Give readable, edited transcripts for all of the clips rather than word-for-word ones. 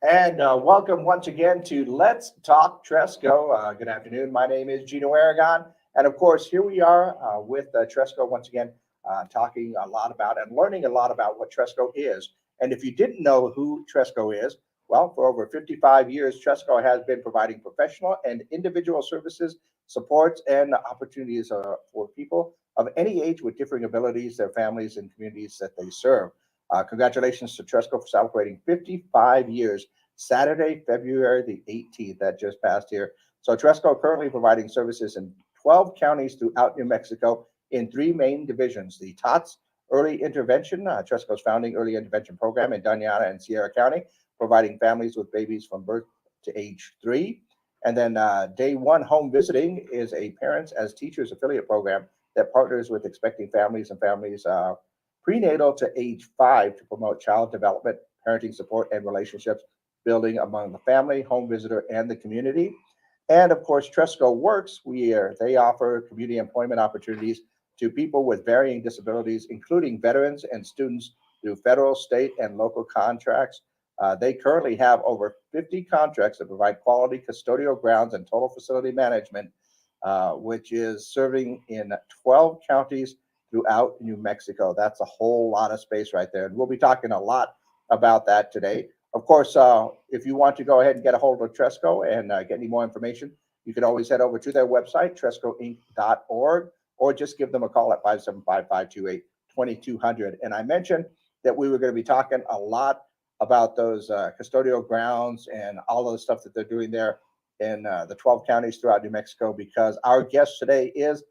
And welcome once again to Let's Talk Tresco. Good afternoon. My name is Gino Aragon. And of course, here we are with Tresco once again, talking a lot about and learning a lot about what Tresco is. And if you didn't know who Tresco is, well, for over 55 years, Tresco has been providing professional and individual services, supports, and opportunities for people of any age with differing abilities, their families, and communities that they serve. Congratulations to Tresco for celebrating 55 years, Saturday, February the 18th, that just passed here. So Tresco currently providing services in 12 counties throughout New Mexico in three main divisions: the TOTS Early Intervention, Tresco's founding early intervention program in Doñana and Sierra County, providing families with babies from birth to age 3. And then Day One Home Visiting is a Parents as Teachers affiliate program that partners with expecting families and families prenatal to age 5 to promote child development, parenting support, and relationships building among the family, home visitor, and the community. And of course, Tresco Works, they offer community employment opportunities to people with varying disabilities, including veterans and students through federal, state, and local contracts. They currently have over 50 contracts that provide quality custodial grounds and total facility management, which is serving in 12 counties throughout New Mexico. That's a whole lot of space right there. And we'll be talking a lot about that today. Of course, if you want to go ahead and get a hold of Tresco and get any more information, you can always head over to their website, trescoinc.org, or just give them a call at 575-528-2200. And I mentioned that we were going to be talking a lot about those custodial grounds and all of the stuff that they're doing there in the 12 counties throughout New Mexico, because our guest today is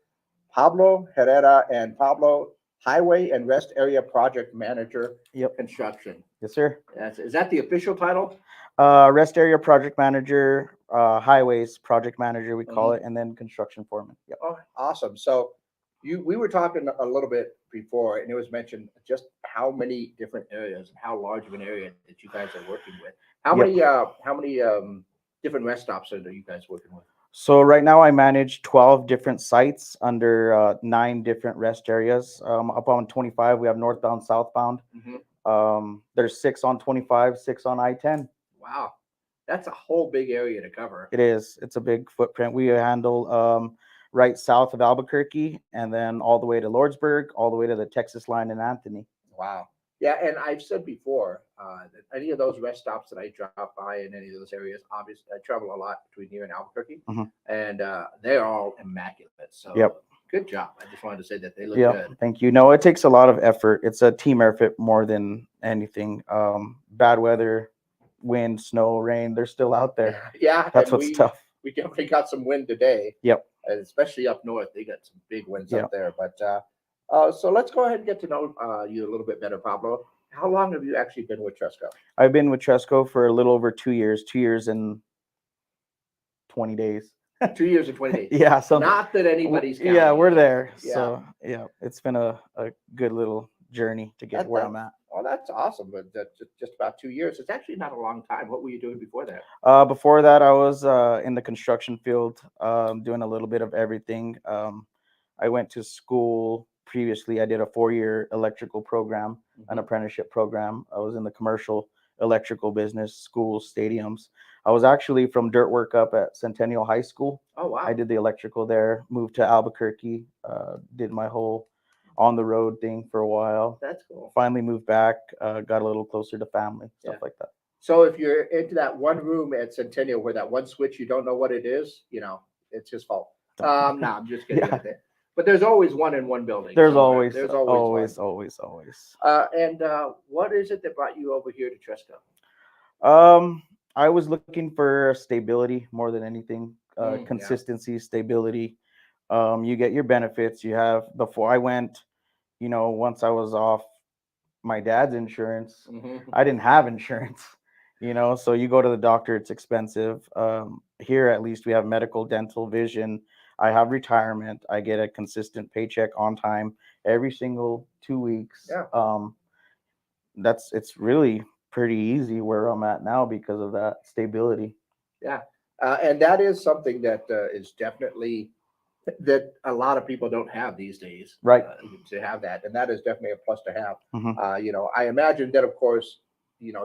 Pablo Herrera. And Pablo, Highway and Rest Area Project Manager, Construction. Yes, sir. Is that the official title? Rest Area Project Manager, Highways Project Manager, we call it, and then Construction Foreman. Yep. Oh, awesome. So we were talking a little bit before, and it was mentioned just how many different areas and how large of an area that you guys are working with. How many different rest stops are you guys working with? So right now I manage 12 different sites under 9 different rest areas. Up on 25, we have northbound, southbound. There's 6 on 25, 6 on I-10. Wow. That's a whole big area to cover. It is. It's a big footprint. We handle right south of Albuquerque and then all the way to Lordsburg, all the way to the Texas line in Anthony. Wow. Yeah, and I've said before that any of those rest stops that I drop by in any of those areas, obviously I travel a lot between here and Albuquerque, and they're all immaculate. So good job. I just wanted to say that they look good. Thank you. No, it takes a lot of effort. It's a team effort more than anything. Bad weather, wind, snow, rain, they're still out there. Yeah, that's what's tough. We definitely got some wind today. Yep. And especially up north, they got some big winds up there. But so let's go ahead and get to know you a little bit better, Pablo. How long have you actually been with Tresco? I've been with Tresco for a little over 2 years, 2 years and 20 days. 2 years and 20 days. Yeah. So not that anybody's counting. Yeah, we're there. Yeah. So yeah, it's been a good little journey to get where I'm at. Well, that's awesome. But that's just about 2 years. It's actually not a long time. What were you doing before that? Before that, I was in the construction field, doing a little bit of everything. I went to school. Previously, I did a 4-year electrical program, an apprenticeship program. I was in the commercial electrical business, schools, stadiums. I was actually from dirt work up at Centennial High School. Oh, wow. I did the electrical there, moved to Albuquerque, did my whole on the road thing for a while. That's cool. Finally moved back, got a little closer to family, stuff like that. So if you're into that one room at Centennial where that one switch, you don't know what it is, it's his fault. No, I'm just kidding. But there's always one in one building. There's always. And what is it that brought you over here to Tresco? I was looking for stability more than anything. Consistency, stability. You get your benefits. You have, before I went, once I was off my dad's insurance, I didn't have insurance, so you go to the doctor, it's expensive. Here, at least we have medical, dental, vision. I have retirement. I get a consistent paycheck on time every single 2 weeks. It's really pretty easy where I'm at now because of that stability. Yeah. And that is something that is definitely that a lot of people don't have these days. Right. To have that. And that is definitely a plus to have. I imagine that, of course,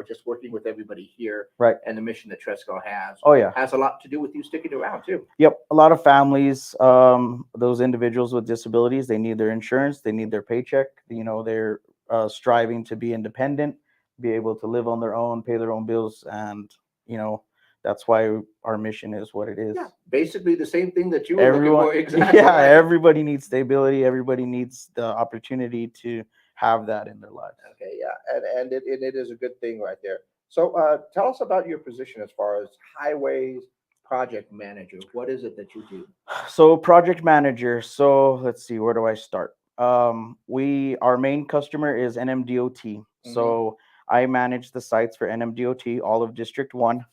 just working with everybody here Right. and the mission that Tresco Oh yeah. has a lot to do with you sticking around too. Yep. A lot of families, those individuals with disabilities, they need their insurance, they need their paycheck. They're striving to be independent, be able to live on their own, pay their own bills, and you know that's why our mission is what it is. Yeah, basically the same thing that you were looking Everyone, for. Exactly. yeah, everybody needs stability. Everybody needs the opportunity to have that in their lives. Okay, yeah, and it is a good thing right there. So, tell us about your position as far as highways project manager. What is it that you do? So project manager. So let's see, where do I start? Our main customer is NMDOT. Hmm. So I manage the sites for NMDOT, all of District 1.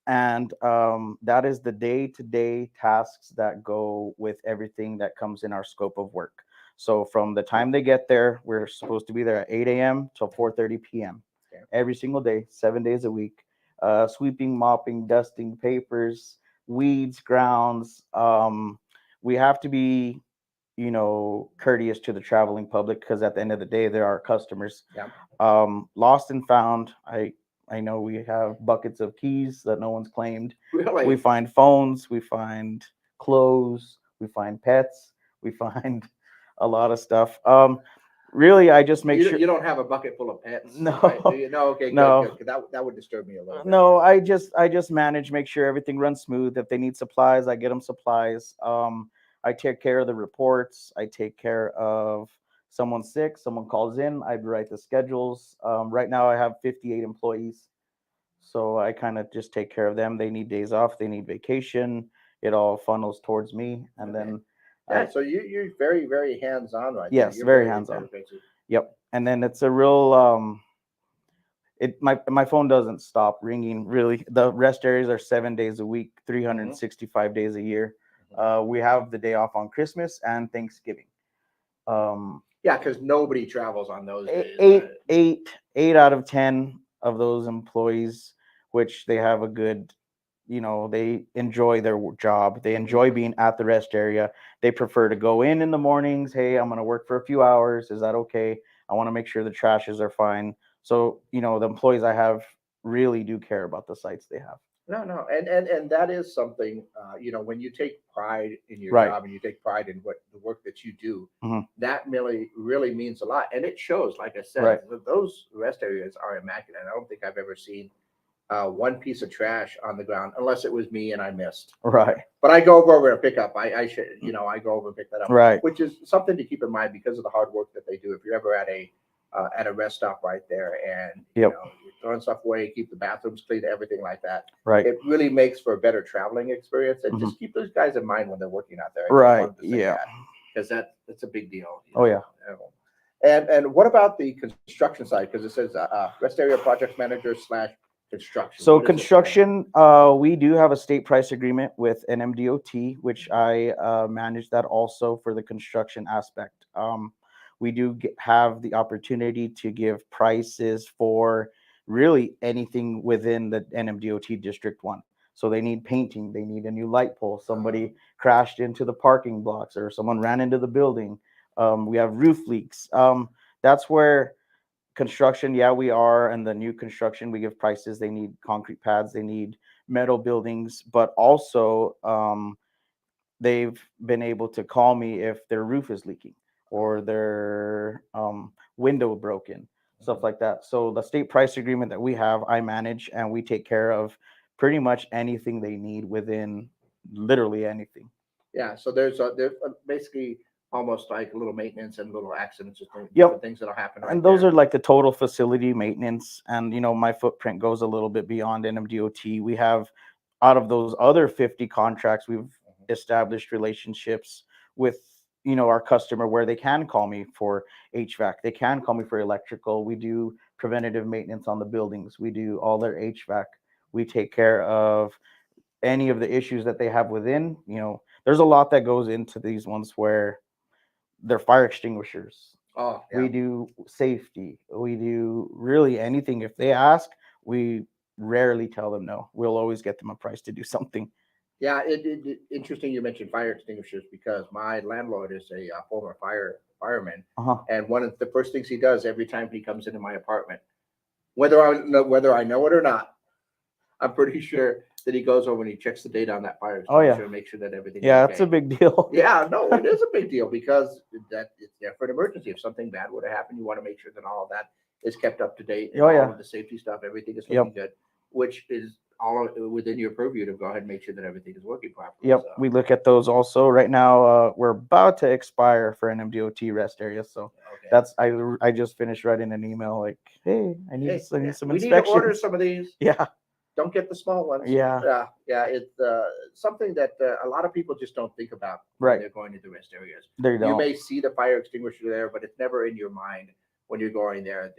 And that is the day-to-day tasks that go with everything that comes in our scope of work. So from the time they get there, we're supposed to be there at 8 a.m. till 4:30 p.m. Okay. every single day, 7 days a week. Sweeping, mopping, dusting, papers, weeds, grounds. We have to be, courteous to the traveling public because at the end of the day, they're our customers. Yeah. Lost and found. I know we have buckets of keys that no one's claimed. Really? We find phones, we find clothes, we find pets, we find a lot of stuff. Really, I just make sure. You don't have a bucket full of pets, No, right? Do you? No. Okay. Good. no, Good. 'Cause that would disturb me a little bit. no. I just manage, make sure everything runs smooth. If they need supplies, I get them supplies. I take care of the reports. I take care of someone sick, someone calls in. I write the schedules. Right now, I have 58 employees. So I kind of just take care of them. They need days off, they need vacation. It all funnels towards me, and Okay. then Yeah. I So you're very very hands on right there. yes, You're very very hands on. very busy. Yep. And then it's a real my phone doesn't stop ringing. Really, the rest areas are 7 days a week, Hmm. 365 days a year. We have the day off on Christmas and Thanksgiving. Um, Yeah, because nobody travels on those days. eight out of 10 of those employees, which they have a good, they enjoy their job, they enjoy being at the rest area. They prefer to go in the mornings. Hey, I'm going to work for a few hours, is that okay? I want to make sure the trashes are fine. So the employees I have really do care about the sites they have. No, no, and that is something. When you take pride in your Right. job and you take pride in what the work that you do, Mhm. that really means a lot, and it shows. Like I said, Right. those rest areas are immaculate. I don't think I've ever seen one piece of trash on the ground unless it was me and I missed. Right. But I go over and pick up. I should, I go over and pick that up, Right. which is something to keep in mind because of the hard work that they do. If you're ever at a rest stop right there, and Yep. you're throwing stuff away, keep the bathrooms clean, everything like that. Right. It really makes for a better traveling experience, and Mhm. just keep those guys in mind when they're working out there. I just Right. wanted to say Yeah. that because that's a big deal. Oh yeah. And what about the construction side? Because it says rest area project manager slash construction. So What does this stand for? construction, we do have a state price agreement with NMDOT, which I manage that also for the construction aspect. We do have the opportunity to give prices for really anything within the NMDOT District 1. So they need painting, they need a new light pole, somebody crashed into the parking blocks, or someone ran into the building. We have roof leaks. That's where construction, yeah, we are. And the new construction, we give prices. They need concrete pads, they need metal buildings, but also they've been able to call me if their roof is leaking or their window broken, stuff like that. So the state price agreement that we have, I manage, and we take care of pretty much anything they need within literally anything. Yeah, so there's basically almost like a little maintenance and little accidents, just Yep. different things that'll happen right And those there. are like the total facility maintenance. And, my footprint goes a little bit beyond NMDOT. We have, out of those other 50 contracts, we've established relationships with, our customer where they can call me for HVAC. They can call me for electrical. We do preventative maintenance on the buildings. We do all their HVAC. We take care of any of the issues that they have within. There's a lot that goes into these ones where they're fire extinguishers. Oh, We yeah. do safety. We do really anything. If they ask, we rarely tell them no. We'll always get them a price to do something. Yeah, interesting you mentioned fire extinguishers because my landlord is a former fireman, Uh-huh. and one of the first things he does every time he comes into my apartment, whether I know it or not, I'm pretty sure that he goes over and he checks the data on that fire Oh, yeah. extinguisher and make sure that everything is Yeah, okay. it's a big deal. Yeah, no, it is a big deal because that it's there for an emergency. If something bad were to happen, you want to make sure that all of that is kept up to date and Oh, all yeah. of the safety stuff, everything is Yep. looking good, which is all within your purview to go ahead and make sure that everything is working properly. Yep, So, we look at those also. Right now, we're about to expire for an MDOT rest area, so okay. that's I just finished writing an email like, hey, I need some we inspections. need to order some of these. Yeah, Don't get the small ones. yeah, Yeah. It's something that a lot of people just don't think about when right. they're going to the rest areas. There you You go. may see the fire extinguisher there, but it's never in your mind when you're going there.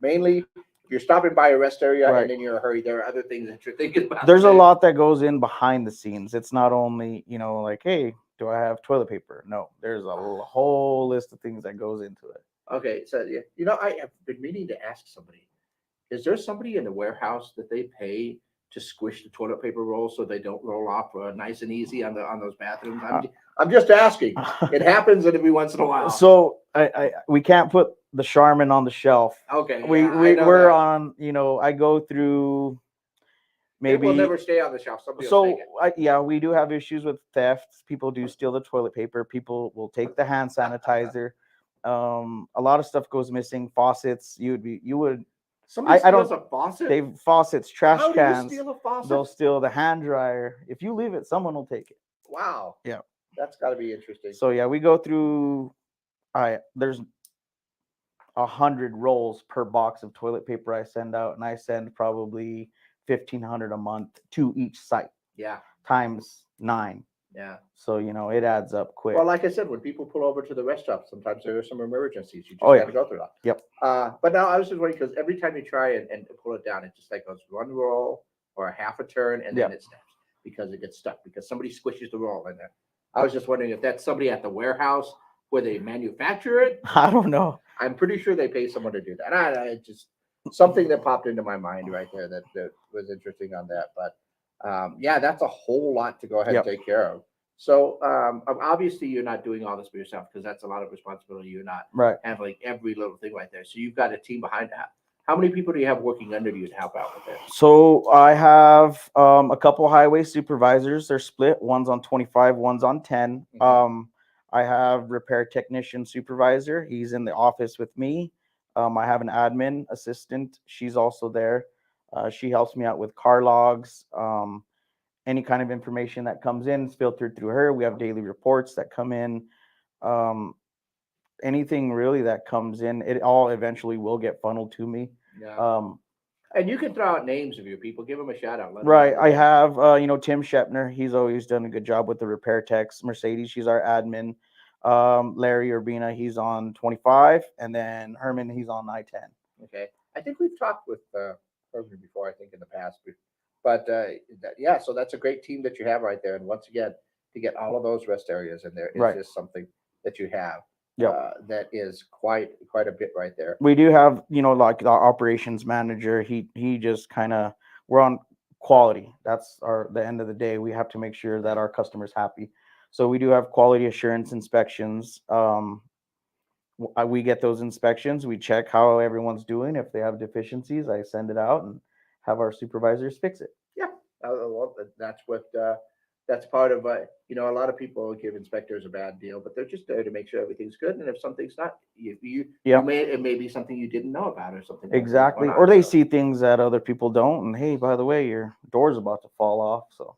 Mainly, if you're stopping by a rest area Right. and in your hurry, there are other things that you're thinking about. There's a lot that goes in behind the scenes. It's not only, like, hey, do I have toilet paper? No, there's a whole list of things that goes into it. Okay, so I have been meaning to ask somebody. Is there somebody in the warehouse that they pay to squish the toilet paper rolls so they don't roll off nice and easy on those bathrooms? I'm just asking. It happens every once in a while. So we can't put the Charmin on the shelf. Okay, we're on. I go through. Maybe it will never stay on the shelf. Somebody will take it. Yeah, we do have issues with theft. People do steal the toilet paper. People will take the hand sanitizer. A lot of stuff goes missing. Faucets. You would. Somebody I don't. steals a faucet. Faucets, trash How cans. do you steal a faucet? They'll steal the hand dryer. If you leave it, someone will take it. Wow. Yeah. That's got to be interesting. So yeah, we go through. There's 100 rolls per box of toilet paper I send out, and I send probably 1,500 a month to each site. Yeah. Times 9. Yeah. So it adds up quick. Well, like I said, when people pull over to the rest stop, sometimes there are some emergencies. You just got to go through that. Yep. But now I was just wondering because every time you try and pull it down, it just like goes one roll or a half a turn and then it snaps because it gets stuck because somebody squishes the roll in there. I was just wondering if that's somebody at the warehouse where they manufacture it. I don't know. I'm pretty sure they pay someone to do that. I just something that popped into my mind right there that was interesting on that. But yeah, that's a whole lot to go ahead and take care of. So obviously you're not doing all this for yourself because that's a lot of responsibility. You're not handling every little thing right there. So you've got a team behind that. How many people do you have working under you to help out with this? So I have a couple highway supervisors. They're split. One's on 25, one's on 10. Mm-hmm. I have repair technician supervisor. He's in the office with me. I have an admin assistant. She's also there. She helps me out with car logs. Any kind of information that comes in is filtered through her. We have daily reports that come in. Anything really that comes in, it all eventually will get funneled to me. Yeah. And you can throw out names of your people. Give them a shout out. Right. I have, Tim Shepner. He's always done a good job with the repair techs. Mercedes, she's our admin. Larry Urbina, he's on 25. And then Herman, he's on I-10. Okay. I think we've talked with Herman before, I think, in the past. But yeah, so that's a great team that you have right there. And once again, to get all of those rest areas in there is just something that you have. That is quite a bit right there. We do have, like our operations manager. He just kind of, we're on quality. That's the end of the day. We have to make sure that our customer's happy. So we do have quality assurance inspections. We get those inspections. We check how everyone's doing. If they have deficiencies, I send it out and have our supervisors fix it. Yeah, well, that's part of a lot of people give inspectors a bad deal, but they're just there to make sure everything's good. And if something's not, it may be something you didn't know about or something. Exactly, or they see things that other people don't, and hey, by the way, your door's about to fall off. So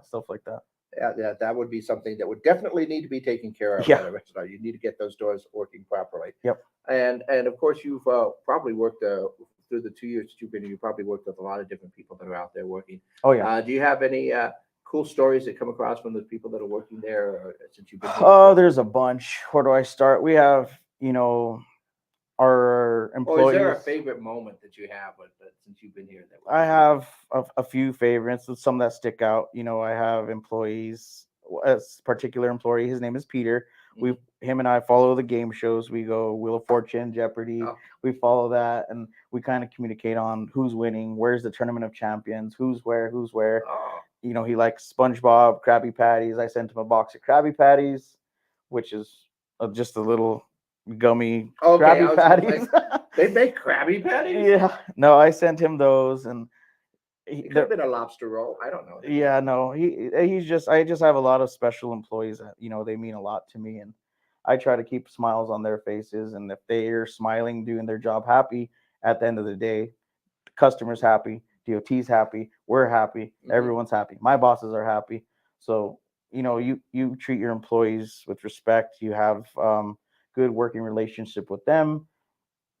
stuff like that. Yeah, that would be something that would definitely need to be taken care of at a restaurant. You need to get those doors working properly. Yep. And of course, you've probably worked through the 2 years that you've been here. You probably worked with a lot of different people that are out there working. Oh yeah. Do you have any cool stories that come across from the people that are working there since you've been here? There's a bunch. Where do I start? We have, our employees. Or is there a favorite moment that you have since you've been here? I have a few favorites, some that stick out. I have employees, a particular employee, his name is Peter. Mm-hmm. Him and I follow the game shows. We go Wheel of Fortune, Jeopardy. Oh. We follow that, and we kind of communicate on who's winning, where's the Tournament of Champions, who's where. Oh. He likes SpongeBob, Krabby Patties. I sent him a box of Krabby Patties, which is just a little, gummy Okay, I Krabby was gonna say Patties. they make Krabby Patties. Yeah, no, I sent him those, and It could have they're been a lobster roll. I don't know. yeah, no, he's just I just have a lot of special employees that they mean a lot to me, and I try to keep smiles on their faces, and if they're smiling, doing their job happy, at the end of the day, the customer's happy, DOT's happy, we're happy, everyone's happy. My bosses are happy, so you treat your employees with respect. You have good working relationship with them.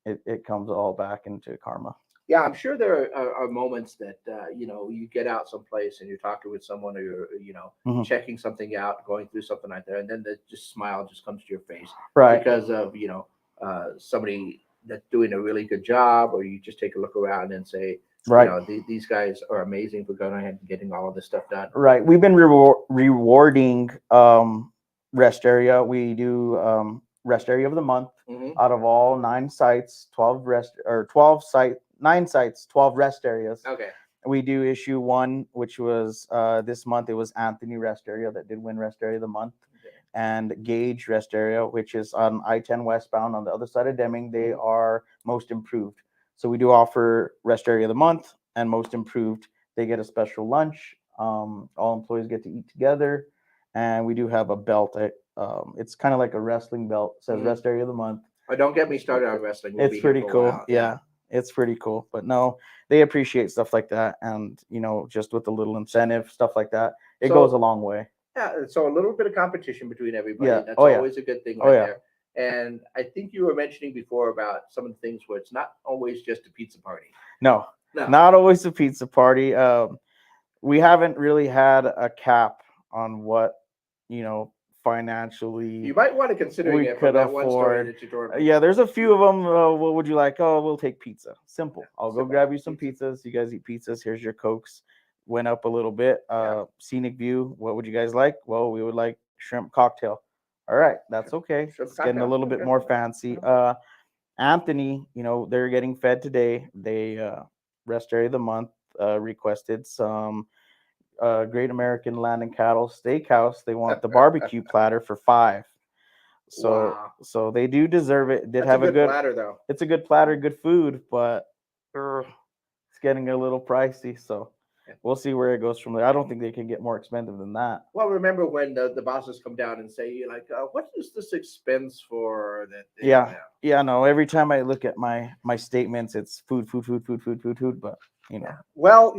It comes all back into karma. Yeah, I'm sure there are moments that you get out someplace and you're talking with someone, or you're Mhm. checking something out, going through something like that, and then the just smile just comes to your face Right, because of somebody that's doing a really good job, or you just take a look around and say, right. these guys are amazing for going ahead and getting all of this stuff done. Right. We've been rewarding rest area. We do rest area of the month Hmm. out of all 9 sites, 12 rest or 12 site 9 sites, 12 rest areas. Okay. We do issue one, which was this month. It was Anthony Rest Area that did win Rest Area of the Month, Okay. and Gage Rest Area, which is on I-10 westbound on the other side of Deming. They Mhm. are most improved. So we do offer Rest Area of the Month and most improved. They get a special lunch. All employees get to eat together, and we do have a belt. It's kind of like a wrestling belt. It says Mhm. Rest Area of the Month. Oh, don't get me started on wrestling. We'll It's be here pretty for a cool. while. Yeah. Yeah, it's pretty cool. But no, they appreciate stuff like that, and just with a little incentive, stuff like that, it goes a So long way. yeah, so a little bit of competition between everybody. Yeah. That's Oh yeah. always a good thing Oh right yeah. there. And I think you were mentioning before about some of the things where it's not always just a pizza party. No, No, not always a pizza party. We haven't really had a cap on what you know you financially might want to considering we it from could that one story afford. that you told me. Yeah, there's a few of them. What would you like? Oh, we'll take pizza. Simple. I'll go Simple grab you some pizza. pizzas. You guys eat pizzas. Here's your cokes. Went up a little bit. Yeah, Scenic view. What would you guys like? Well, we would like shrimp cocktail. All right, that's shrimp, okay. shrimp It's getting a cocktail. little bit Okay. more fancy. Uh-huh. Anthony, they're getting fed today. They rest area of the month requested some Great American Land and Cattle Steakhouse. They want the barbecue platter for 5. So Wow, so they do deserve it. Did that's a have a good good. platter though. It's a good platter, good food, but it's getting a little pricey. So Yeah. we'll see where it goes from there. I don't think they can get more expensive than that. Well, remember when the bosses come down and say, like, what is this expense for that? Yeah, yeah. No, every time I look at my statements, it's food, food, food, food, food, food, food. But Yeah. Well,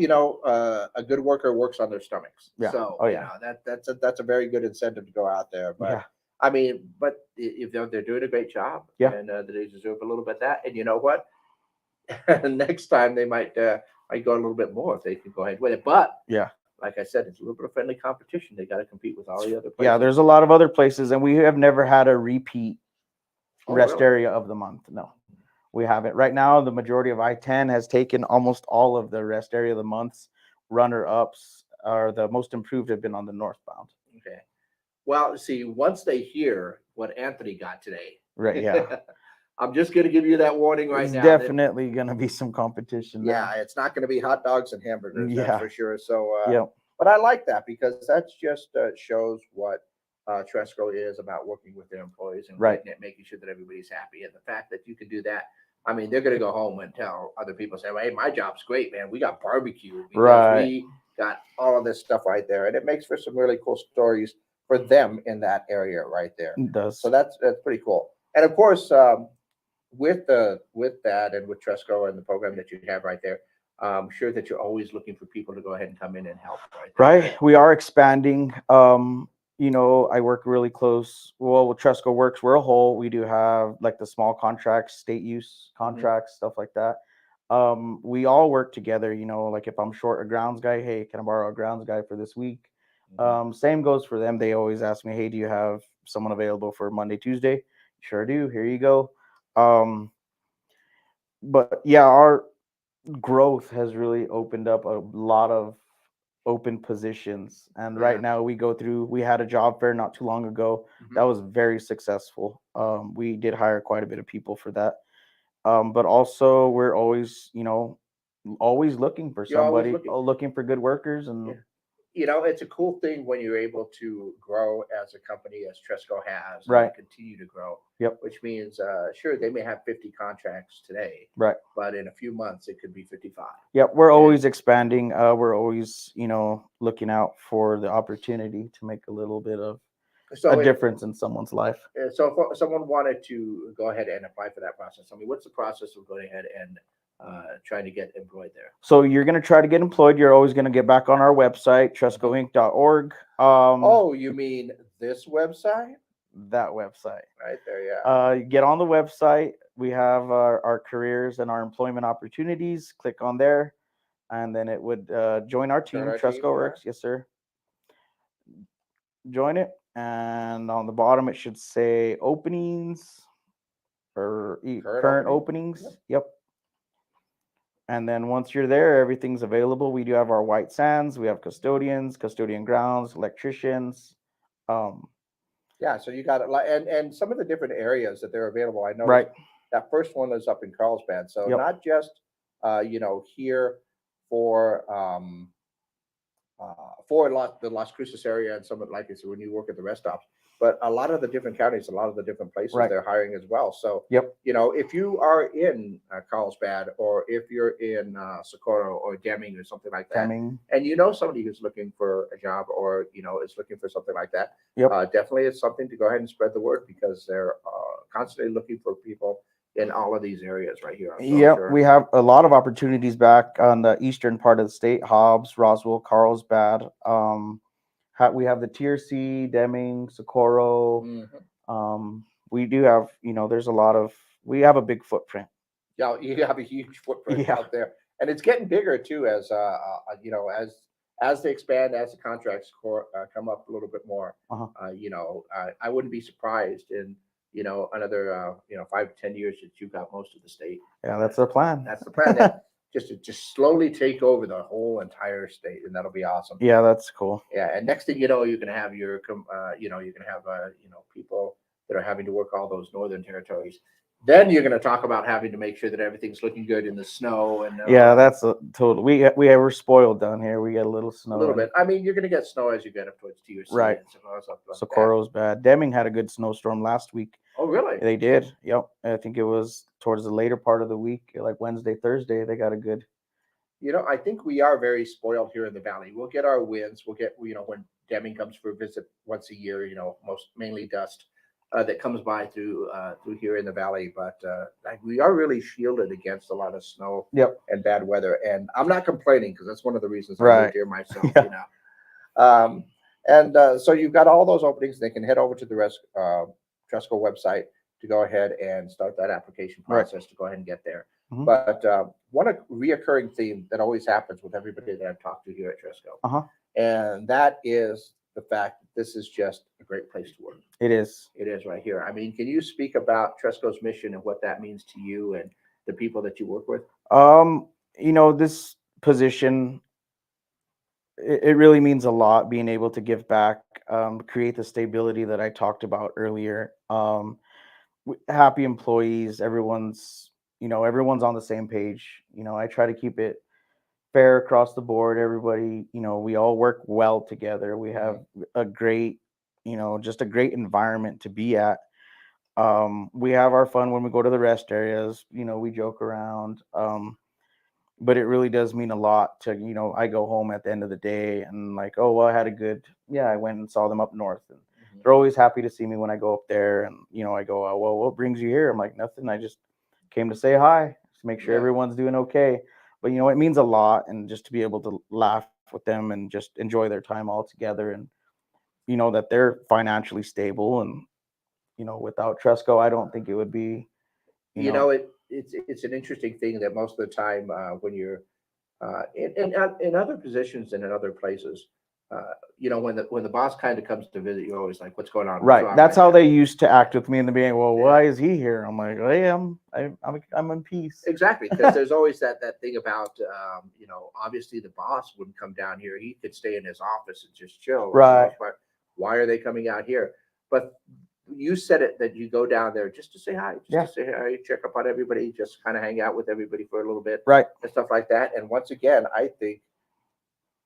a good worker works on their stomachs. yeah. So, Oh yeah, that's a very good incentive to go out there. But yeah, I mean, but if they're doing a great job, yeah, and they deserve a little bit of that. And you know what? Next time they might go a little bit more if they can go ahead with it. But yeah. like I said, it's a little bit of friendly competition. They got to compete with all the other Yeah, places. there's a lot of other places, and we have never had a repeat Oh, rest really? area of the month. No, we haven't. Right now, the majority of I-10 has taken almost all of the rest area of the months. Runner ups are the most improved have been on the northbound. Okay. Well, see, once they hear what Anthony got today, Right. Yeah. I'm just going to give you that warning right It's now that definitely going to be some competition yeah, there. it's not going to be hot dogs and hamburgers, that's Yeah. for sure. So, Yep. but I like that because that's just shows what Tresco is about working with their employees and Right. making sure that everybody's happy. And the fact that you can do that, I mean, they're going to go home and tell other people, say, well, hey, my job's great, man. We got barbecue because Right. we got all of this stuff right there. And it makes for some really cool stories for them in that area right there. It does. So that's pretty cool. And of course, with that and with Tresco and the program that you have right there, I'm sure that you're always looking for people to go ahead and come in and help right there. Right. We are expanding. I work really close. Well, with Tresco Works, we're a whole. We do have like the small contracts, state use contracts, stuff like that. We all work together. Like if I'm short a grounds guy, hey, can I borrow a grounds guy for this week? Mhm. Same goes for them. They always ask me, hey, do you have someone available for Monday, Tuesday? Sure do. Here you go. Um, but yeah, our growth has really opened up a lot of open positions. And right Yeah. now we had a job fair not too long ago that Mhm. was very successful. We did hire quite a bit of people for that. But also we're always looking for You're always somebody, looking. looking for good workers, and Yeah. it's a cool thing when you're able to grow as a company, as Tresco has, and Right. continue to grow. Yep. Which means, sure, they may have 50 contracts today, Right. but in a few months it could be 55. Yep. We're And always expanding. We're always, looking out for the opportunity to make a little bit of a so, if, difference in someone's life. if someone wanted to go ahead and apply for that process, I mean, what's the process of going ahead and trying to get employed there? So you're going to try to get employed. You're always going to get back on our website, trescoinc.org. Oh, you mean this website? That website. Right there, yeah. Get on the website. We have our careers and our employment opportunities. Click on there, and then it would join our team, our Tresco team, yeah. Works. Yes, sir. Join it, and on the bottom it should say openings or current openings. Yep. And then once you're there, everything's available. We do have our white sands. We have custodians, custodian grounds, electricians. Yeah, so you got it, and some of the different areas that they're available. I know Right. that first one is up in Carlsbad, so Yep. not just here for the Las Cruces area and some of, like I said, when you work at the rest stops, but a lot of the different counties, a lot of the different places Right. they're hiring as well. So Yep. if you are in Carlsbad, or if you're in Socorro or Deming or something like that, Deming. and somebody who's looking for a job, or is looking for something like that, Yep. Definitely it's something to go ahead and spread the word, because they're constantly looking for people in all of these areas right here. So Yep, sure. we have a lot of opportunities back on the eastern part of the state: Hobbs, Roswell, Carlsbad. We have the Tier C, Deming, Socorro. We do have, there's a lot of. We have a big footprint. Yeah, you have a huge footprint Yeah. out there, and it's getting bigger too as as they expand, as the contracts come up a little bit more. I wouldn't be surprised in another 5 to 10 years that you got most of the state. Yeah, that's our plan. That's the plan. That just slowly take over the whole entire state, and that'll be awesome. Yeah, that's cool. Yeah, and next thing you know, you can have you can have people that are having to work all those northern territories. Then you're going to talk about having to make sure that everything's looking good in the snow, and yeah, that's a total. We're spoiled down here. We get a little snow. a little bit. I mean, you're going to get snow as you get up towards TUC. Right. And Socorro's bad. Deming had a good snowstorm last week. Oh, really? They did. Yep. I think it was towards the later part of the week, like Wednesday, Thursday. They got a good. I think we are very spoiled here in the valley. We'll get our winds. We'll get when Deming comes for a visit once a year. Mainly dust that comes by through here in the valley. But we are really shielded against a lot of snow. Yep. And bad weather. And I'm not complaining, because that's one of the reasons I Right. moved here myself. Yeah. So you've got all those openings. They can head over to the Tresco website to go ahead and start that application process. Right. To go ahead and get there. Mhm. But one reoccurring theme that always happens with everybody that I've talked to here at Tresco, and that is the fact that this is just a great place to work. It is. It is right here. I mean, can you speak about Tresco's mission and what that means to you and the people that you work with? This position, it really means a lot, being able to give back, create the stability that I talked about earlier. Happy employees, everyone's on the same page. I try to keep it fair across the board. Everybody, we all work well together. We have a great, just a great environment to be at. We have our fun when we go to the rest areas. We joke around. But it really does mean a lot to, I go home at the end of the day and like, oh, well, I went and saw them up north, and they're always happy to see me when I go up there. And, I go, oh, well, what brings you here? I'm like, nothing. I just came to say hi, just make sure everyone's doing okay. But, it means a lot. And just to be able to laugh with them and just enjoy their time all together, and, that they're financially stable. And, without Tresco, I don't think it would be, it's an interesting thing that most of the time when you're in other positions and in other places, when the boss kind of comes to visit, you're always like, what's going on? Right. That's how they used to act with me in the beginning. Well, why is he here? I'm like, hey, I'm in peace. Exactly, because there's always that thing about obviously the boss wouldn't come down here. He could stay in his office and just chill. Right. Why are they coming out here? But you said it, that you go down there just to say hi, to say hi, check up on everybody, just kind of hang out with everybody for a little bit, right, and stuff like that. And once again, I think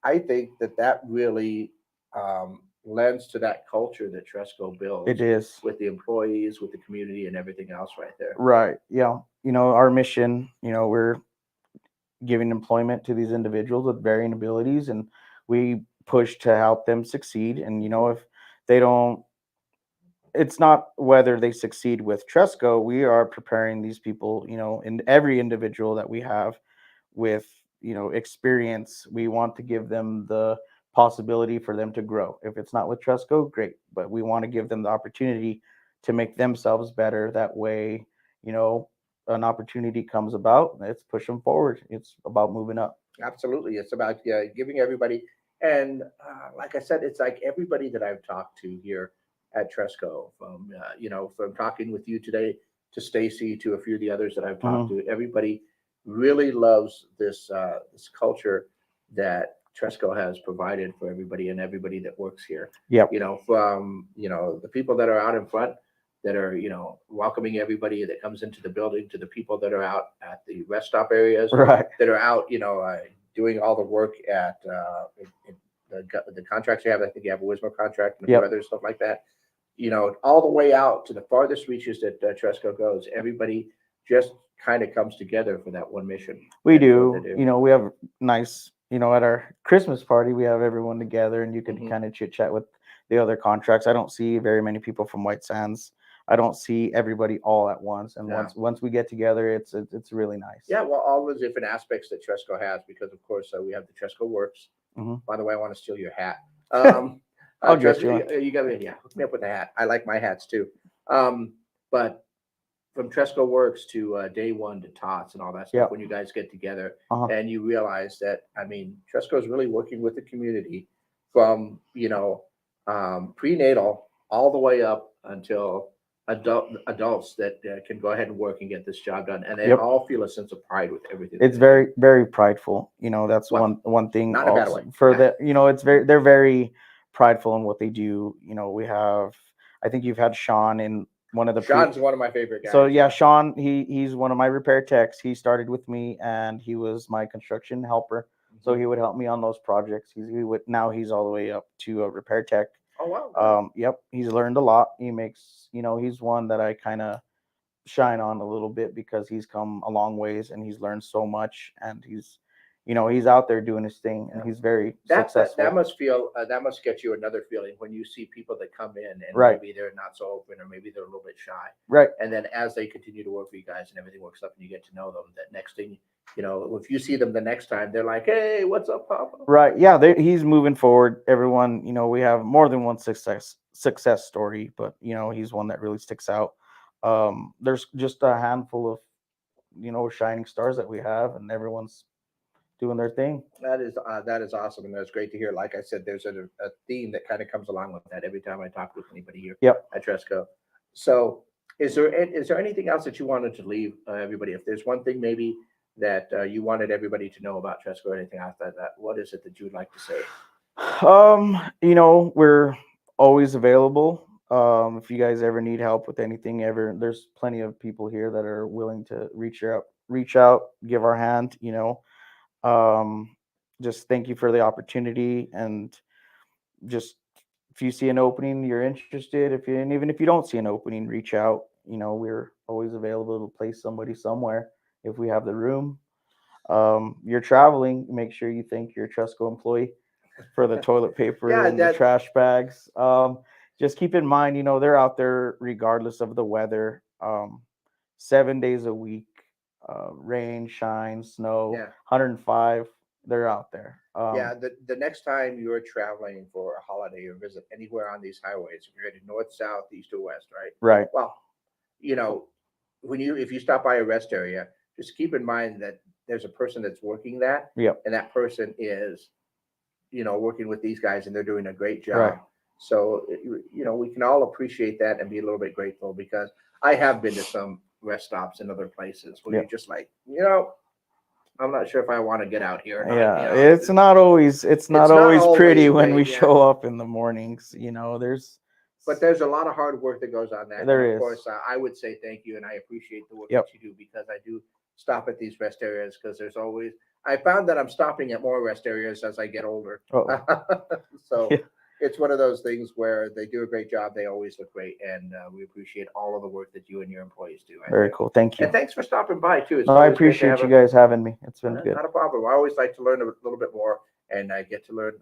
I think that really lends to that culture that Tresco It builds is. with the employees, with the community, and everything else right there. Right. Yeah. Our mission, we're giving employment to these individuals with varying abilities, and we push to help them succeed. And, if they don't, it's not whether they succeed with Tresco, we are preparing these people, in every individual that we have with, experience. We want to give them the possibility for them to grow. If it's not with Tresco, great, but we want to give them the opportunity to make themselves better. That way, you know, an opportunity comes about, let's push them forward. It's about moving up. Absolutely. It's about giving everybody. And like I said, it's like everybody that I've talked to here at Tresco, from talking with you today to Stacy to a few of the others that I've talked Mhm. to, everybody really loves this culture that Tresco has provided for everybody and everybody that works here. Yep. From the people that are out in front that are welcoming everybody that comes into the building, to the people that are out at the rest stop areas, Right. that are out doing all the work at the contracts you have. I think you have a Wismo contract and a few Yep. other stuff like that. All the way out to the farthest reaches that Tresco goes. Everybody just kind of comes together for that one mission. We And for what do. they We have nice, at our Christmas party, we have everyone together and you can Mhm. kind of chit chat with the other contracts. I don't see very many people from White Sands. I don't see everybody all at once. And Yeah. once we get together, it's really nice. Yeah, well, all the different aspects that Tresco has, because of course we have the Tresco Works. Mhm. By the way, I want to steal your hat. I'll get Tresco, you one. you got me. Yeah, hook me up with a hat. I like my hats too. But from Tresco Works to Day One to Tots and all that stuff, Yep. when you guys get together Uh-huh. and you realize that, Tresco is really working with the community from prenatal all the way up until adults that can go ahead and work and get this job done, and they Yep. all feel a sense of pride with everything. It's that they do. very, very prideful. That's Well, one thing not in a bad also way. for Yeah. it's they're very prideful in what they do. We have, I think you've had Sean in one of the Sean's one of my favorite guys. So yeah, Sean, he's one of my repair techs. He started with me and he was my construction helper. So he would help me on those projects. He's all the way up to a repair tech. Oh wow. Yep, he's learned a lot. He makes, he's one that I kind of shine on a little bit because he's come a long ways and he's learned so much and he's out there doing his thing and he's very successful. That must get you another feeling when you see people that come in and Right. maybe they're not so open or maybe they're a little bit shy. Right. And then as they continue to work for you guys and everything works up and you get to know them, that next thing, if you see them the next time, they're like, "Hey, what's up, Papa?" Right. Yeah, he's moving forward. Everyone, we have more than one success story, but he's one that really sticks out. There's just a handful of shining stars that we have, and everyone's doing their thing. That is awesome, and that's great to hear. Like I said, there's a theme that kind of comes along with that every time I talk with anybody here Yep. at Tresco. So, is there anything else that you wanted to leave everybody? If there's one thing maybe that you wanted everybody to know about Tresco or anything after that, what is it that you would like to say? We're always available. If you guys ever need help with anything, there's plenty of people here that are willing to reach out, give our hand. Just thank you for the opportunity, and just if you see an opening, you're interested. And even if you don't see an opening, reach out. We're always available to place somebody somewhere if we have the room. You're traveling, make sure you thank your Tresco employee for the toilet paper Yeah, and the trash bags. Just keep in mind, they're out there regardless of the weather, 7 days a week, rain, shine, snow, Yeah. 105. They're out there. Yeah, the next time you're traveling for a holiday or visit anywhere on these highways, if you're headed north, south, east, or west, right? Right. Well, if you stop by a rest area, just keep in mind that there's a person that's working that, Yep. and that person is, working with these guys, and they're doing a great job. Right. So, we can all appreciate that and be a little bit grateful, because I have been to some rest stops in other places where Yep. you're just like, I'm not sure if I want to get out here or not. Yeah, it's not always pretty when we yeah. show up in the mornings. But there's a lot of hard work that goes on that. There and of is. course, I would say thank you, and I appreciate the work Yep. that you do, because I do stop at these rest areas, because there's always, I found that I'm stopping at more rest areas as I get older. Oh, So yeah, it's one of those things where they do a great job. They always look great, and we appreciate all of the work that you and your employees do. very cool. Thank And you. thanks for stopping by too. It's No, I always great to appreciate have you a guys having me. It's been good. not a problem. I always like to learn a little bit more, and I get to learn,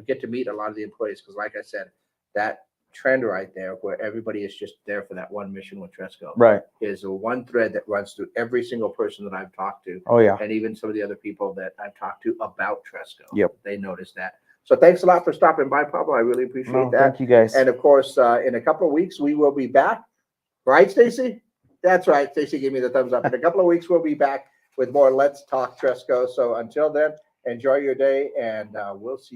get to meet a lot of the employees because, like I said, that trend right there, where everybody is just there for that one mission with Tresco, Right. is a one thread that runs through every single person that I've talked to, Oh yeah. and even some of the other people that I've talked to about Tresco. Yep. They notice that. So thanks a lot for stopping by, Pablo. I really appreciate No, that. thank you guys. And of course, in a couple of weeks, we will be back. Right, Stacy? That's right. Stacy gave me the thumbs up. In a couple of weeks, we'll be back with more Let's Talk Tresco. So until then, enjoy your day, and we'll see you.